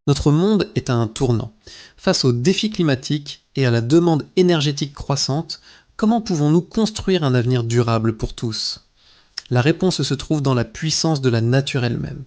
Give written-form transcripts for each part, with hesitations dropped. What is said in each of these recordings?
Notre monde est à un tournant. Face aux défis climatiques et à la demande énergétique croissante, comment pouvons-nous construire un avenir durable pour tous? La réponse se trouve dans la puissance de la nature elle-même.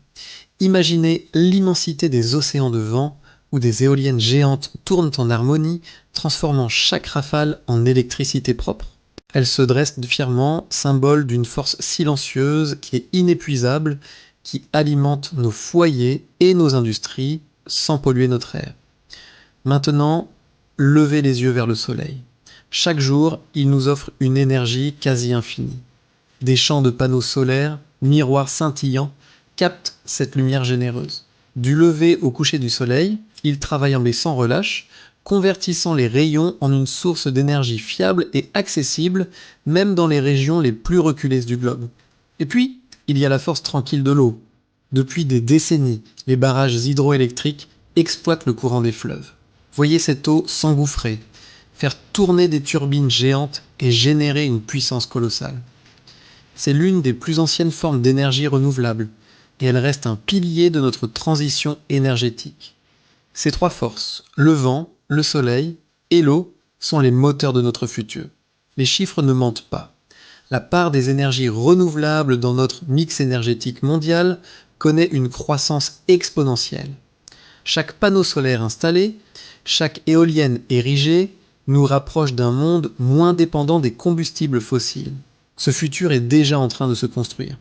Imaginez l'immensité des océans de vent où des éoliennes géantes tournent en harmonie, transformant chaque rafale en électricité propre. Elles se dressent fièrement, symbole d'une force silencieuse qui est inépuisable, qui alimente nos foyers et nos industries sans polluer notre air. Maintenant, levez les yeux vers le soleil. Chaque jour, il nous offre une énergie quasi infinie. Des champs de panneaux solaires, miroirs scintillants, captent cette lumière généreuse. Du lever au coucher du soleil, il travaille en mais sans relâche, convertissant les rayons en une source d'énergie fiable et accessible, même dans les régions les plus reculées du globe. Et puis, il y a la force tranquille de l'eau. Depuis des décennies, les barrages hydroélectriques exploitent le courant des fleuves. Voyez cette eau s'engouffrer, faire tourner des turbines géantes et générer une puissance colossale. C'est l'une des plus anciennes formes d'énergie renouvelable, et elle reste un pilier de notre transition énergétique. Ces trois forces, le vent, le soleil et l'eau, sont les moteurs de notre futur. Les chiffres ne mentent pas. La part des énergies renouvelables dans notre mix énergétique mondial connaît une croissance exponentielle. Chaque panneau solaire installé, chaque éolienne érigée, nous rapproche d'un monde moins dépendant des combustibles fossiles. Ce futur est déjà en train de se construire.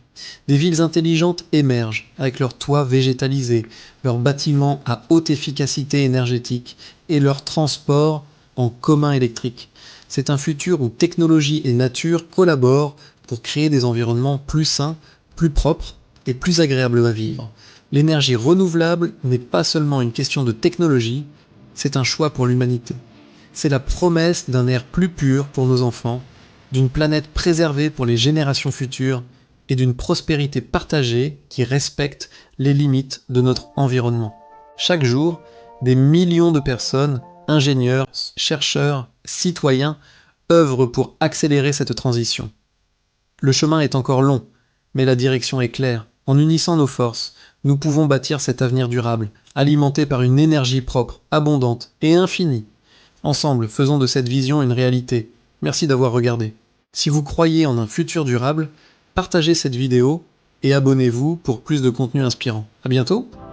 Des villes intelligentes émergent avec leurs toits végétalisés, leurs bâtiments à haute efficacité énergétique et leurs transports en commun électrique. C'est un futur où technologie et nature collaborent pour créer des environnements plus sains, plus propres et plus agréables à vivre. L'énergie renouvelable n'est pas seulement une question de technologie, c'est un choix pour l'humanité. C'est la promesse d'un air plus pur pour nos enfants, d'une planète préservée pour les générations futures et d'une prospérité partagée qui respecte les limites de notre environnement. Chaque jour, des millions de personnes, ingénieurs, chercheurs, citoyens, œuvrent pour accélérer cette transition. Le chemin est encore long, mais la direction est claire. En unissant nos forces, nous pouvons bâtir cet avenir durable, alimenté par une énergie propre, abondante et infinie. Ensemble, faisons de cette vision une réalité. Merci d'avoir regardé. Si vous croyez en un futur durable, partagez cette vidéo et abonnez-vous pour plus de contenu inspirant. À bientôt!